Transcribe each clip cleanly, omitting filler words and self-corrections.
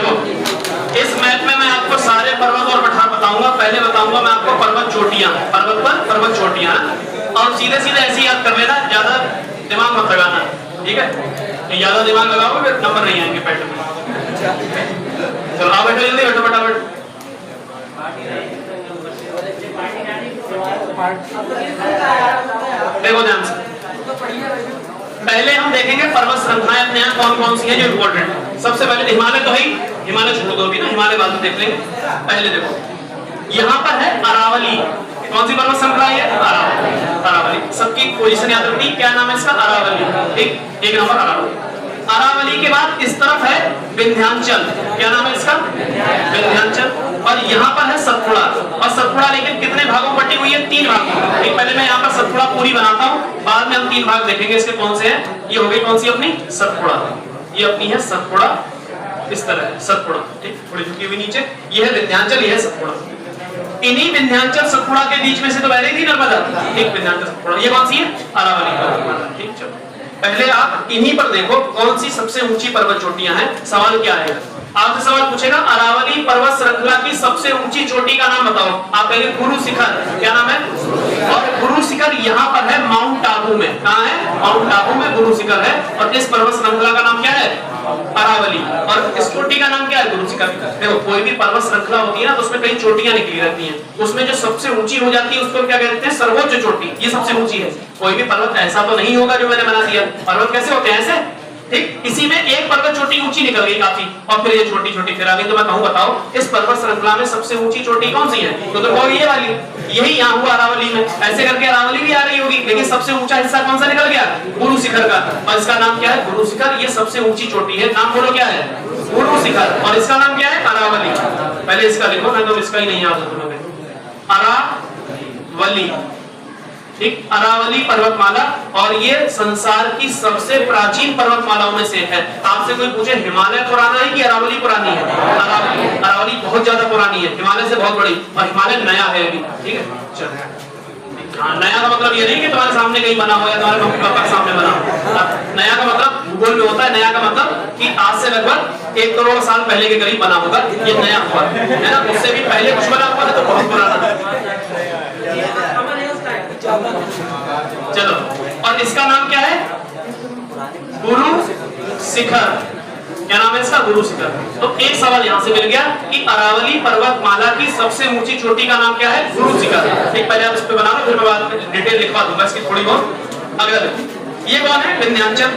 देखो इस मैप में मैं आपको सारे पर्वत और पठार बताऊंगा। पहले बताऊंगा मैं आपको पर्वत चोटियां, पर्वत पर पर्वत चोटियां, और सीधे सीधे ऐसे याद कर लेना, ज्यादा दिमाग मत लगाना, ठीक है? ज्यादा दिमाग लगाओगे फिर नंबर नहीं आएंगे पैटर्न में। चलो आओ बैठो, जल्दी बैठो फटाफट। देखो ध्यान से, पहले हम देखेंगे पर्वत श्रृंखलाएं अपने यहाँ कौन कौन सी है जो इम्पोर्टेंट है। सबसे पहले हिमालय तो है, हिमालय छोड़ दो अभी ना, हिमालय बाद में देख लेंगे। पहले देखो यहाँ पर है अरावली। कौन सी पर्वत श्रृंखला है? अरावली। अरावली सबकी पोजीशन याद रखनी, क्या नाम है इसका? अरावली। ठीक, एक नंबर अरावली। अरावली के बाद इस तरफ है विंध्याचल। क्या नाम है इसका? विंध्याचल। और यहाँ पर है सतपुड़ा। और सतपुड़ा लेकिन कितने भागों में बटी हुई है? 3 भागों। ठीक, पहले मैं यहाँ पर सतपुड़ा पूरी बनाता हूँ, बाद में हम 3 भाग देखेंगे इसके कौन से हैं। ये हो गई कौन सी अपनी? सतपुड़ा। ये अपनी है सतपुड़ा, इस तरह है सतपुड़ा। ठीक, थोड़ी झुकी हुई नीचे। ये है विंध्याचल, ये है सतपुड़ा। इन्हीं विंध्याचल सतपुड़ा के बीच में से तो बह रही थी नर्मदा। ठीक, विंध्याचल सतपुड़ा। ये कौन सी है? अरावली। ठीक, चलो पहले आप इन्हीं पर देखो कौन सी सबसे ऊंची पर्वत चोटियां हैं। सवाल क्या है? आपसे सवाल पूछेगा अरावली पर्वत श्रृंखला की सबसे ऊंची चोटी का नाम बताओ। आप कहेंगे गुरु शिखर। क्या नाम है? और गुरु शिखर यहाँ पर है माउंट आबू में। कहाँ है? माउंट आबू में गुरु शिखर है। और इस पर्वत श्रृंखला का नाम क्या है? अरावली। और इस चोटी का नाम क्या है? गुरु शिखर। देखो कोई भी पर्वत श्रृंखला होती है ना, तो उसमें कई चोटियां निकली रहती हैं। उसमें जो सबसे ऊंची हो जाती है उसको क्या कहते हैं? सर्वोच्च चोटी। ये सबसे ऊंची है। कोई भी पर्वत ऐसा तो नहीं होगा जो मैंने बना दिया। पर्वत कैसे होते हैं? ऐसे। ठीक, इसी में एक पर्वत चोटी ऊंची निकल गई काफी, और फिर ये छोटी छोटी फिर आ गई। तो मैं कहूं बताओ इस पर्वत श्रृंखला में सबसे ऊंची चोटी कौन सी है? तो वो ये वाली, यही यहाँ हुआ अरावली में। ऐसे करके अरावली भी आ रही होगी, लेकिन सबसे ऊंचा हिस्सा कौन सा निकल गया? गुरु शिखर का। और इसका नाम क्या है? गुरु शिखर। ये सबसे ऊंची चोटी है। नाम बोलो क्या है? गुरु शिखर। और इसका नाम क्या है? अरावली। पहले इसका लिखो, मैं तो इसका ही नहीं याद है तुम्हें। अरावली। ठीक, अरावली पर्वतमाला। और ये संसार की सबसे प्राचीन पर्वतमालाओं में से है। आपसे कोई पूछे हिमालय पुराना है कि अरावली पुरानी है? अरावली। अरावली बहुत ज्यादा पुरानी है, हिमालय से बहुत बड़ी। और हिमालय नया है अभी। ठीक है, चलो। हाँ, नया का मतलब ये नहीं कि तुम्हारे सामने कहीं बना हो या तुम्हारे मम्मी पापा के सामने बना हो। नया का मतलब भूगोल में होता है, नया का मतलब कि आज से लगभग 1 करोड़ साल पहले के करीब बना होगा। ये नया हुआ है ना, उससे भी पहले कुछ बना हुआ है तो बहुत पुराना। चलो, और इसका नाम क्या है? गुरु शिखर। क्या नाम है इसका? गुरु शिखर। तो एक सवाल यहां से मिल गया कि अरावली पर्वतमाला की सबसे ऊंची चोटी का नाम क्या है? गुरु शिखर। ठीक, पहले आप इस पे बना लो, फिर मैं बाद में डिटेल लिखवा दूंगा इसकी थोड़ी बहुत। अगला ये कौन है? विंध्याचल।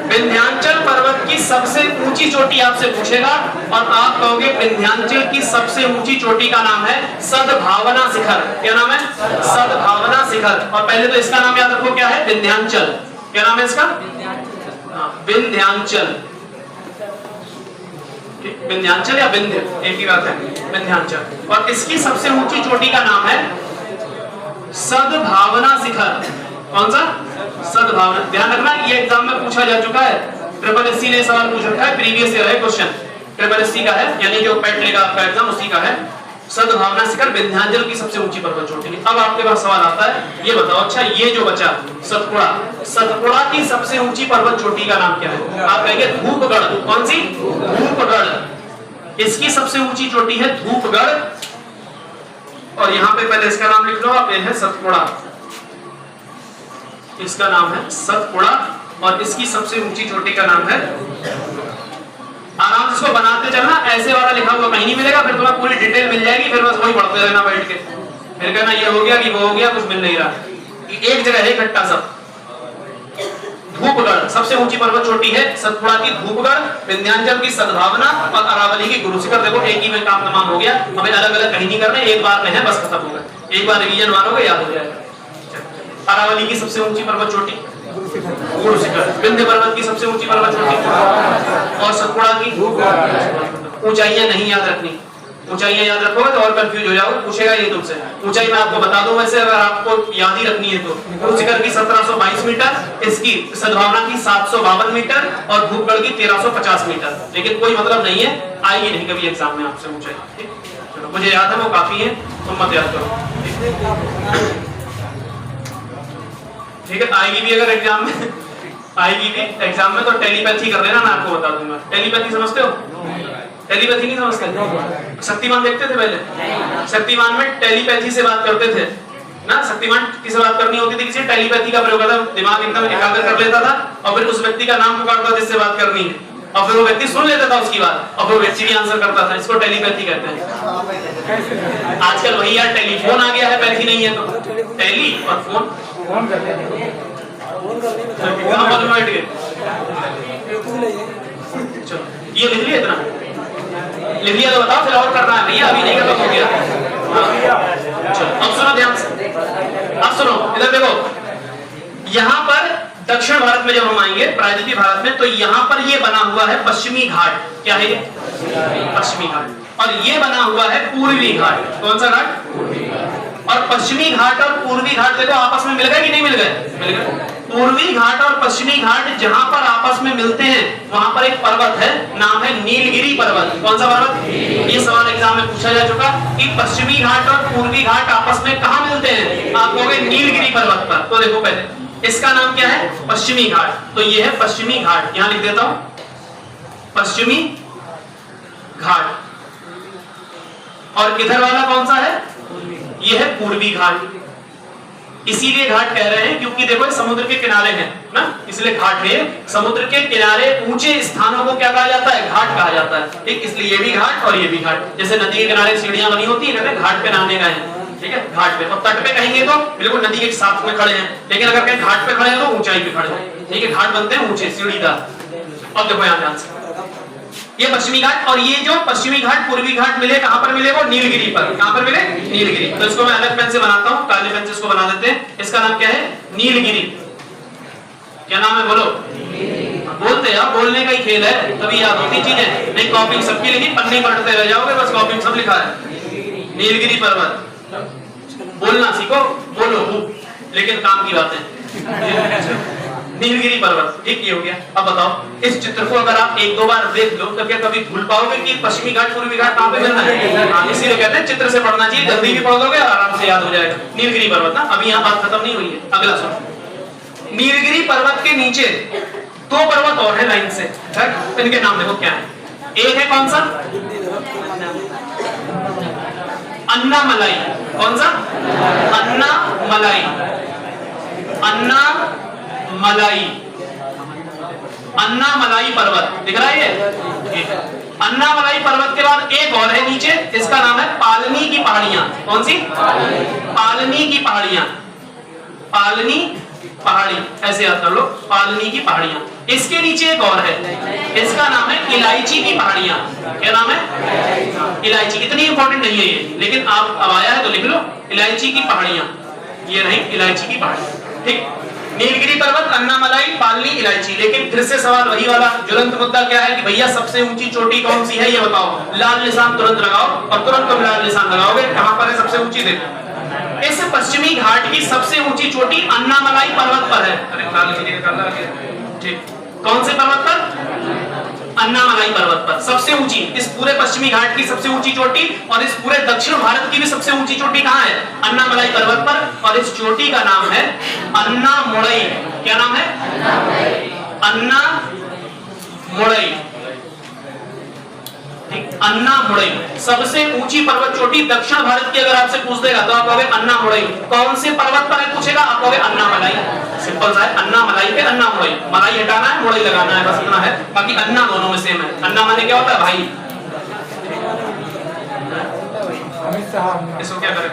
विंध्याचल पर्वत की सबसे ऊंची चोटी आपसे पूछेगा और आप कहोगे विंध्याचल की सबसे ऊंची चोटी का नाम है सद्भावना शिखर। क्या नाम है? सद्भावना शिखर। और पहले तो इसका नाम याद रखो, क्या है? विंध्याचल। क्या नाम है इसका? विंध्याचल। विंध्याचल या विंध्य एक ही बात है, विंध्याचल। और इसकी सबसे ऊंची चोटी का नाम है सद्भावना शिखर। कौन सा? सद्भावना। ध्यान रखना ये एग्जाम में पूछा जा चुका है। SSC ने सवाल पूछ रखा है, प्रीवियस ईयर है क्वेश्चन, SSC का है, यानी जो पैट लेगा आपका एग्जाम उसी का है। सद्भावना शिखर विंध्याचल की सबसे ऊंची पर्वत चोटी। अब आपके पास सवाल आता है, ये बताओ अच्छा ये जो बचा सतपुड़ा, सतपुड़ा की सबसे ऊंची पर्वत चोटी का नाम क्या है? आप कहेंगे धूपगढ़। कौन सी? धूपगढ़। इसकी सबसे ऊंची चोटी है धूपगढ़। और यहाँ पे पहले इसका नाम लिख लो आप, ये है सतपुड़ा। इसका नाम है सतपुड़ा और इसकी सबसे ऊंची चोटी का नाम है। आराम से इसको बनाते चलना, ऐसे वाला लिखा हुआ कहीं नहीं मिलेगा, फिर तुम्हें पूरी डिटेल मिल जाएगी, फिर बस वही पढ़ते रहना बैठ के, फिर कहना ये हो गया कि वो हो गया, कुछ मिल नहीं रहा, एक जगह है इकट्ठा सब। धूपगढ़ सबसे ऊंची पर्वत चोटी है, सतपुड़ा की धूपगढ़, विंध्याचल की सद्भावना और अरावली की गुरु शिखर। देखो एक ही में काम तमाम हो गया, हमें अलग अलग कहीं नहीं करना, एक बार में है, बस खत्म हो गया। एक बार रिवीजन मारोगे याद हो जाएगा। अरावली की सबसे ऊंची पर्वत चोटी गुरु शिखर, विंध्य पर्वत की सबसे ऊंची पर्वत चोटी और सतपुड़ा की। ऊंचाइयां नहीं याद रखनी, ऊंचाइयां याद रखोगे तो और कंफ्यूज हो जाओगे, पूछेगा ये तुमसे। ऊंचाई मैं आपको बता दूं, वैसे अगर आपको याद ही रखनी है तो गुरु शिखर की 1722 मीटर, इसकी सद्भावना की 752 मीटर और धूपगढ़ की 1350 मीटर। लेकिन कोई मतलब नहीं है, आएगी नहीं कभी एग्जाम में आपसे ऊंचाई। चलो मुझे याद है वो काफी है, तुम मत याद करो। ठीक है, आएगी भी अगर एग्जाम में, आएगी भी एग्जाम में तो टेलीपैथी कर लेना, मैं आपको बता दूंगा। टेलीपैथी समझते हो? टेलीपैथी नहीं समझते? शक्तिमान देखते थे पहले? शक्तिमान में टेलीपैथी से बात करते थे ना। शक्तिमान किसे बात करनी होती थी? किसी टेलीपैथी का प्रयोग करता, दिमाग एकदम एकाग्र कर लेता था और फिर उस व्यक्ति का नाम पुकारता जिससे बात करनी है, और फिर वो व्यक्ति सुन लेता था उसकी बात और फिर व्यक्ति भी आंसर करता था। इसको टेलीपैथी कहते हैं। आजकल वही यार टेलीफोन आ गया है, पैथी नहीं है तो टेली और फोन कितना बात में बैठ गए। चलो ये लिख लिया, इतना लिख लिया तो बताओ फिर और करना है भैया, अभी नहीं खत्म हो गया। चलो अब सुनो ध्यान से, अब सुनो इधर देखो। यहाँ पर दक्षिण भारत में जब हम आएंगे, प्रायद्वीपीय भारत में, तो यहाँ पर ये बना हुआ है पश्चिमी घाट। क्या है ये? पश्चिमी घाट। और ये बना हुआ है पूर्वी घाट। कौन सा घाट? और पश्चिमी घाट और पूर्वी घाट देखो आपस में मिल गए कि नहीं मिल गए? मिल गए। पूर्वी घाट और पश्चिमी घाट जहां पर आपस में मिलते हैं वहां पर एक पर्वत है, नाम है नीलगिरी पर्वत। कौन सा पर्वत? ये सवाल एग्जाम में पूछा जा चुका कि पश्चिमी घाट और पूर्वी घाट आपस में कहां मिलते हैं? आप कहोगे नीलगिरी पर्वत पर। तो देखो पहले इसका नाम क्या है? पश्चिमी घाट। तो ये है पश्चिमी घाट, यहां लिख देता हूं पश्चिमी घाट। और इधर वाला कौन सा है? ये है पूर्वी घाट। इसीलिए घाट कह रहे हैं क्योंकि देखो समुद्र के किनारे हैं ना, इसलिए घाट है। समुद्र के किनारे ऊंचे स्थानों को क्या कहा जाता है? घाट कहा जाता है। ठीक, इसलिए ये भी घाट और ये भी घाट। जैसे नदी के किनारे सीढ़ियां बनी होती है, कहते हैं घाट पे नहाने गए हैं, ठीक है, घाट पे। और तट पे कहेंगे तो बिल्कुल नदी के साथ में खड़े हैं, लेकिन अगर कहीं घाट पे खड़े हैं तो ऊंचाई पे खड़े हैं। ठीक है, घाट बनते हैं ऊंचे सीढ़ीदार। और देखो यहाँ ध्यान से, ये पश्चिमी घाट और ये जो पश्चिमी घाट पूर्वी घाट मिले, कहां पर मिले? वो नीलगिरी पर। कहां पर मिले? नीलगिरी। तो इसको मैं अलग पेन से बनाता हूं, काले पेन से इसको बना देते हैं। इसका नाम क्या है? नीलगिरी। क्या नाम है? बोलो। बोलते हैं, बोलने का ही खेल है, तभी याद होती चीजें। नहीं कॉपी सबकी लिखी, पन्नी पलटते रह जाओगे, बस कॉपी सब लिखा है। नीलगिरी पर्वत बोलना सीखो, बोलो लेकिन काम की बातें। नीलगिरी पर्वत, ठीक, ये हो गया। अब बताओ इस चित्र को अगर आप एक दो बार देख लो तो क्या कभी भूल पाओगे कि पश्चिमी घाट पूर्वी घाट कहां पे मिलना है? हाँ, इसीलिए कहते हैं चित्र से पढ़ना चाहिए, जल्दी भी पढ़ दोगे आराम से याद हो जाएगा। नीलगिरी पर्वत ना, अभी यहाँ बात खत्म नहीं हुई है, अगला सुनो। नीलगिरी पर्वत के नीचे दो पर्वत और है लाइन से, इनके नाम देखो क्या है। एक है कौन सा? अन्नामलाई। कौन सा? अन्नामलाई। अन्नामलाई, अन्नामलाई पर्वत दिख रहा है ये? अन्नामलाई पर्वत के बाद एक और है नीचे, इसका नाम है पालनी की पहाड़ियां। कौन सी? पालनी की पहाड़ियां। पालनी पहाड़ी, ऐसे याद कर लो, पालनी की पहाड़ियां। इसके नीचे एक और है, इसका नाम है इलायची की पहाड़ियां। क्या नाम है? इलायची। इतनी इंपॉर्टेंट नहीं है ये, लेकिन आप अब आया है तो लिख लो, इलायची की पहाड़ियां। ये रही इलायची की पहाड़ी। ठीक, नीलगिरी पर्वत, अन्नामलाई, पालनी, इलायची। लेकिन फिर से सवाल वही वाला ज्वलंत मुद्दा क्या है कि भैया सबसे ऊंची चोटी कौन सी है ये बताओ। लाल निशान तुरंत लगाओ और तुरंत तुम लाल निशान लगाओगे कहां पर है सबसे ऊंची। देखो इस पश्चिमी घाट की सबसे ऊंची चोटी अन्नामलाई पर्वत पर है। अरे ठीक, कौन से पर्वत पर? अन्नामलाई पर्वत पर सबसे ऊंची, इस पूरे पश्चिमी घाट की सबसे ऊंची चोटी। और इस पूरे दक्षिण भारत की भी सबसे ऊंची चोटी कहां है? अन्नामलाई पर्वत पर। और इस चोटी का नाम है अन्नामुड़ई। क्या नाम है? अन्नामुड़ई। अन्नामुड़ई सबसे ऊंची पर्वत चोटी दक्षिण भारत की। अगर आपसे पूछ देगा तो आप कहोगे अन्नामुड़ई। कौन से पर्वत पर है पूछेगा, आप कहोगे अन्नामलाई। सिंपल सा है, अन्नामलाई पे अन्नामुड़ई। मलाई हटाना है, मुड़ई लगाना है, बस इतना है। बाकी अन्ना दोनों में सेम है। अन्ना माने क्या होता है? भाई। इसको क्या करें?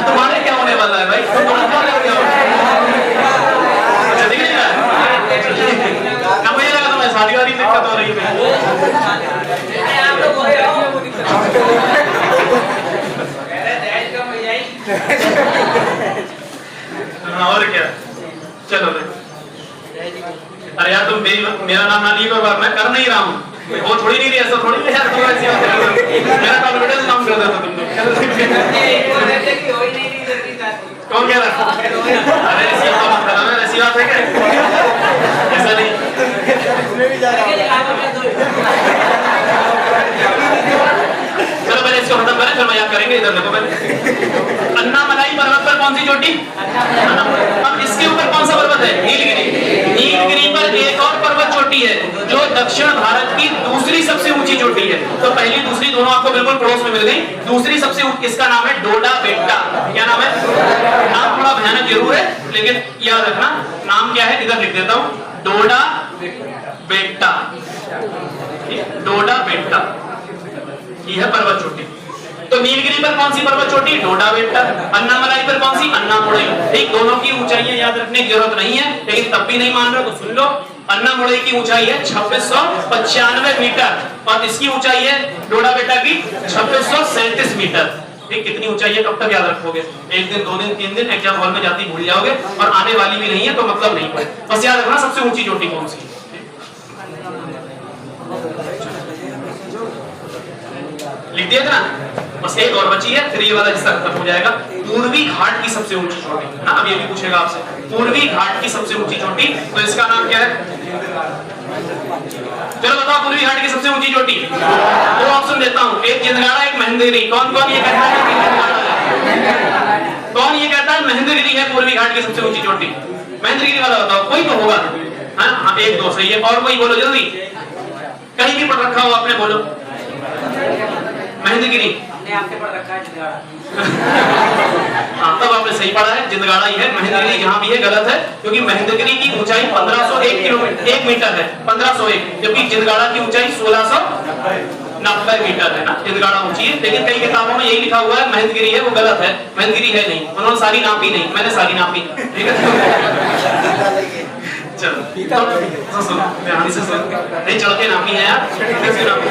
तुम्हारे क्या होने वाला है भाई? मुझे लगा तुम्हें शादी वाली दिक्कत हो रही है। और क्या, चलो अरे यार तुम मेरा नाम ना लिए बार मैं कर नहीं रहा हूँ, वो थोड़ी नहीं रही, ऐसा थोड़ी नहीं यार, मेरा कॉन्फिडेंस काम कर देता तुम कौन कह रहा? अरे ऐसी बात है क्या? ऐसा नहीं। चलो पहले इसको खत्म करें, फिर मैं याद करेंगे। इधर देखो पहले, अन्नामलाई पर्वत पर कौन सी चोटी? अब इसके ऊपर कौन सा पर्वत पर्वत है? नीलगिरी। नीलगिरी पर एक और पर्वत चोटी है जो दक्षिण भारत की दूसरी सबसे ऊंची चोटी है। तो पहली दूसरी दोनों आपको बिल्कुल पड़ोस में मिल गई। दूसरी सबसे इसका नाम है डोडा बेट्टा। क्या नाम है? नाम थोड़ा भयानक जरूर है लेकिन याद रखना नाम क्या है, इधर लिख देता हूं, डोडा बेट्टा। डोडा बेट्टा ये है पर्वत चोटी। तो नीलगिरी पर कौन सी पर्वत चोटी? डोडा बेट्टा। अन्नामलाई पर कौन सी? अन्नामुड़ई। ठीक, दोनों की ऊंचाइयां याद रखने की जरूरत नहीं है, लेकिन तब भी नहीं मान रहे तो सुन लो। अन्नामुड़ई की ऊंचाई है 2695 मीटर और इसकी ऊंचाई है डोडा बेट्टा की 2637 मीटर। ठीक, कितनी ऊंचाई है कब तक याद रखोगे? एक दिन, 2 दिन, 3 दिन एग्जाम हॉल में जाती भूल जाओगे और आने वाली भी नहीं है तो मतलब नहीं है। बस याद रखना सबसे ऊंची चोटी कौन सी। लिख दिया ना? बस एक और बची है, फिर ये वाला हिस्सा खत्म हो जाएगा। पूर्वी घाट की सबसे ऊंची चोटी ना, अब ये भी पूछेगा आपसे, पूर्वी घाट की सबसे ऊंची चोटी, तो इसका नाम क्या है? चलो बताओ, पूर्वी घाट की सबसे ऊंची चोटी। 2 ऑप्शन देता हूं, एक जिंदगाड़ा, एक महेंद्रगिरी। कौन कौन ये कहता है कि जिंदगाड़ा है? कौन ये कहता है महेंद्रगिरी है पूर्वी घाट की सबसे ऊंची चोटी? महेंद्रगिरी वाला बताओ, कोई तो होगा। हाँ, 1 2 सही है, और कोई बोलो जल्दी, कहीं भी पढ़ रखा हो आपने, बोलो। महेंद्रगिरी आपने पढ़ रखा है जिंदगाड़ा। हाँ, तब आपने सही पढ़ा है, जिंदगाड़ा ही है। महेंद्रगिरी जहां भी है गलत है, क्योंकि महेंद्रगिरी की ऊंचाई 1501 किलोमीटर 1 मीटर है, 1501, जबकि जिंदगाड़ा की ऊंचाई 1690 मीटर है ना। जिंदगाड़ा ऊंची है, लेकिन कई किताबों में यही लिखा हुआ है महेंद्रगिरी है, वो गलत है। महेंद्रगिरी है नहीं, उन्होंने सारी नापी नहीं, मैंने सारी नापी। ठीक है, चलो सुनो ध्यान से सुनो, नहीं चढ़ के नापी है यार, कैसे नापी?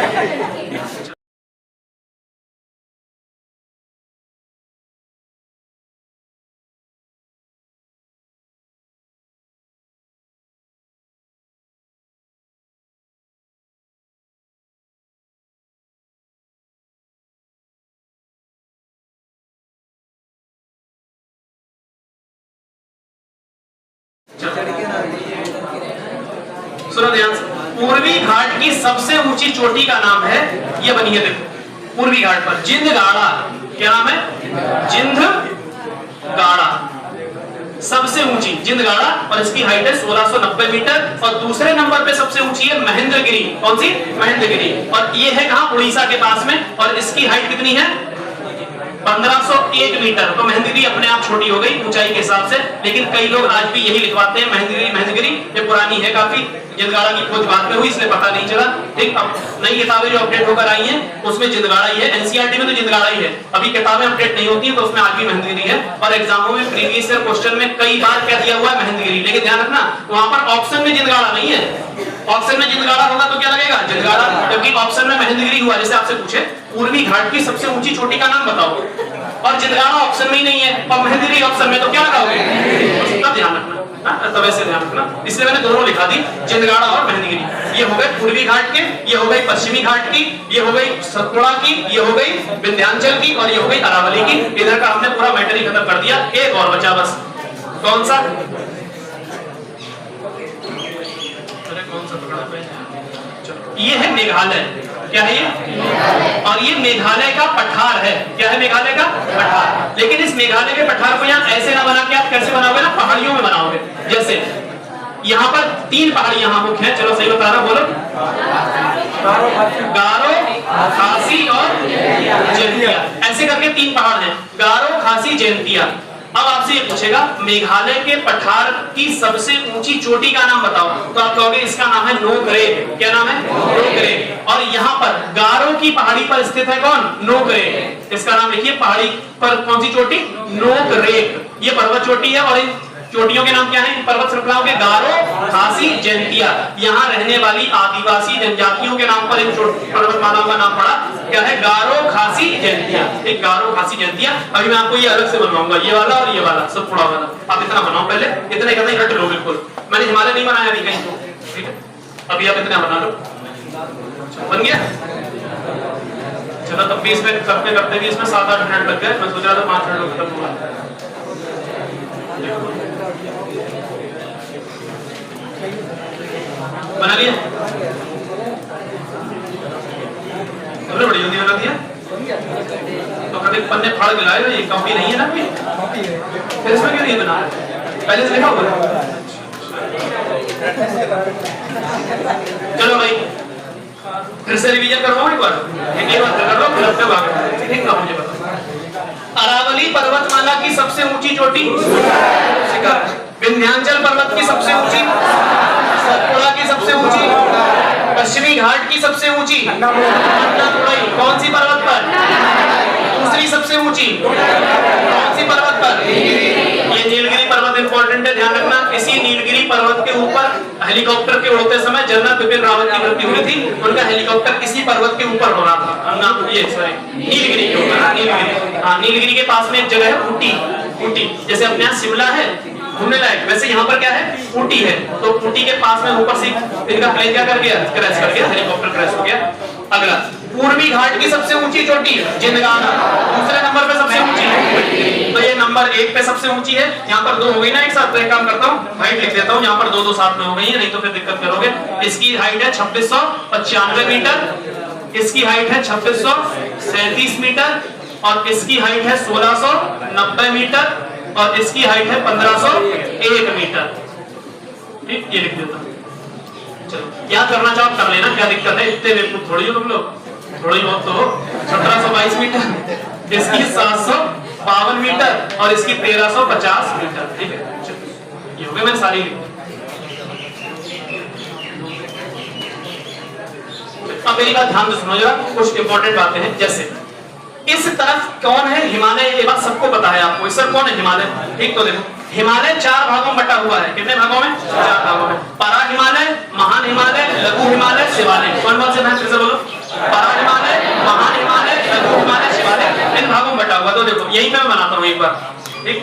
सुनो ध्यान से, पूर्वी घाट की सबसे ऊंची चोटी का नाम है, ये बनी है देखो, पूर्वी घाट पर जिंदगाड़ा। क्या नाम है? जिंदगाड़ा, सबसे ऊंची जिंदगाड़ा, और इसकी हाइट है 1690 मीटर। और दूसरे नंबर पे सबसे ऊंची है महेंद्रगिरी। कौन सी? महेंद्रगिरी। और ये है कहां? उड़ीसा के पास में, और इसकी हाइट कितनी है? 1501 मीटर। तो महेंद्रगिरी अपने आप छोटी हो गई ऊंचाई के हिसाब से, लेकिन कई लोग आज भी यही लिखवाते हैं महेंद्रगिरी। महेंद्रगिरी ये पुरानी है काफी, जिंदगाड़ा की खोज बाद में हुई, इसलिए पता नहीं चला। ठीक, अब नई किताबें जो अपडेट होकर आई हैं उसमें जिंदगाड़ा ही है। एनसीईआरटी में तो जिंदगाड़ा ही है, अभी किताबें अपडेट नहीं होती हैं तो उसमें आज भी महेंद्रगिरी है। और एग्जामों में प्रीवियस ईयर क्वेश्चन में कई बार क्या दिया हुआ है? महेंद्रगिरी। लेकिन ध्यान रखना, वहां पर ऑप्शन में जिंदगाड़ा नहीं है। ऑप्शन में जिंदगाड़ा होगा तो क्या लगेगा? जिंदगाड़ा, जबकि ऑप्शन में महेंद्रगिरी हुआ। जैसे आपसे पूछे पूर्वी घाट की सबसे ऊंची चोटी का नाम बताओ, और जिंदगाड़ा ऑप्शन में ही नहीं है और महेंद्रगिरी ऑप्शन में, तो क्या लगाओगे? इसका ध्यान रखना, तब ऐसे ध्यान रखना। इसलिए मैंने दोनों लिखा दी, जिंदगाड़ा और महेंद्रगिरी। ये हो गए पूर्वी घाट के, ये हो गई पश्चिमी घाट की, ये हो गई सतपुड़ा की, ये हो गई विंध्याचल की, और ये हो गई अरावली की। इधर का हमने पूरा मैटर ही खत्म कर दिया। एक और बचा बस, कौन सा? ये है मेघालय। क्या है ये? और ये मेघालय का पठार है। क्या है मेघालय का? पठार। लेकिन इस मेघालय के पठार को यहाँ ऐसे ना बना के आप कैसे बनाओगे ना? पहाड़ियों में बनाओगे। जैसे यहाँ पर 3 पहाड़ी यहाँ मुख्य है, चलो सही बता रहा, बोलो। गारो, खासी और जैंतिया, ऐसे करके 3 पहाड़ हैं, गारो, खासी, जैंतिया। अब आपसे ये पूछेगा मेघालय के पठार की सबसे ऊंची चोटी का नाम बताओ, तो आप कहोगे इसका नाम है नोकरेक। क्या नाम है? नोकरेक। और यहाँ पर गारो की पहाड़ी पर स्थित है कौन? नोकरेक। इसका नाम लिखिए, पहाड़ी पर कौन सी चोटी? नोकरेक। ये पर्वत चोटी है, और इन चोटियों के नाम क्या है? पर्वत श्रृंखलाओं के गारो, खासी, जैंतिया। यहाँ रहने वाली आदिवासी जनजातियों के नाम पर इन पर्वतमालाओं का नाम पड़ा। क्या है? गारो, खासी, जैंतिया। एक गारो, खासी, जैंतिया। अभी मैं आपको ये अलग से बनवाऊंगा, ये वाला और ये वाला, सब थोड़ा वाला। आप इतना बनाओ पहले, इतना ही हट लो बिल्कुल। मैंने हिमालय नहीं बनाया अभी कहीं को, ठीक है? अभी आप इतना बना लो, बन गया। चलो तब भी इसमें करते करते भी इसमें 7-8 मिनट लग गए। मैं सोच रहा था 5 मिनट में खत्म होगा। बना लिया? तुमने बड़ी जल्दी बना दिया। तो कभी पन्ने फाड़ के लाए, ये कॉपी नहीं है ना? फिर इसमें क्यों नहीं बना? पहले से लिखा हुआ है। चलो भाई फिर से रिवीजन करवाऊं एक बार, एक बार कर लो, फिर अपने भाग ठीक ना मुझे बताओ। अरावली पर्वतमाला की सबसे ऊंची चोटी शिखर, विंध्याचल पर्वत की सबसे ऊंची, सतपुड़ा की सबसे ऊंची, पश्चिमी घाट की सबसे ऊंची अन्नादुरई, कौन सी पर्वत पर? दूसरी सबसे ऊंची कौन सी पर्वत पर? ये नीलगिरी पर्वत इंपॉर्टेंट है, ध्यान रखना। इसी नीलगिरी पर्वत के ऊपर हेलीकॉप्टर के उड़ते समय जनरल बिपिन रावत की मृत्यु हुई थी। उनका हेलीकॉप्टर इसी पर्वत के ऊपर होना था, ये सॉरी नीलगिरी के ऊपर, नीलगिरी, हाँ नीलगिरी के पास में एक जगह है ऊटी। ऊटी जैसे अपने यहाँ शिमला है घूमने लायक, वैसे यहाँ पर क्या है? ऊटी है। तो ऊटी के पास में ऊपर से इनका प्लेन क्या कर गया? क्रैश कर गया, हेलीकॉप्टर क्रैश हो गया। अगला पूर्वी घाट की सबसे ऊंची चोटी जिंदगाना, दूसरे नंबर पे सबसे ऊंची, तो ये नंबर 1 पे सबसे ऊंची है। यहाँ पर 2 हो गई ना एक साथ, तो एक काम करता हूँ हाइट लिख देता हूँ, यहाँ पर 2 साथ में हो गई है, नहीं तो फिर दिक्कत करोगे। इसकी हाइट है 2695 मीटर, इसकी हाइट है 2637 मीटर, और इसकी हाइट है 1690 मीटर, और इसकी हाइट है 1501 मीटर। ठीक, ये लिख देता हूँ। चलो याद करना चाहो कर लेना, क्या दिक्कत है, इतने बेवकूफ थोड़ी हो तुम लोग, थोड़ी बहुत तो 1722 मीटर, इसकी 752 मीटर, और इसकी 1350 मीटर। ठीक है, चलो ये हो गए, मैंने सारी लिख। अब मेरी बात ध्यान से सुनो जरा, कुछ इंपॉर्टेंट बातें हैं। जैसे इस तरफ कौन है? हिमालय, ये बात सबको पता है आपको। इस तरफ कौन है? हिमालय। ठीक, तो देखो हिमालय 4 भागों में बटा हुआ है। कितने भागों में? 4 भागों में। परा हिमालय, महान हिमालय, लघु हिमालय, शिवालय। कौन कौन से भाग? फिर से बोलो। परा हिमालय, महान हिमालय, लघु हिमालय, शिवालय, इन भागों में बटा हुआ। तो देखो यही मैं बनाता हूँ एक बार, ठीक।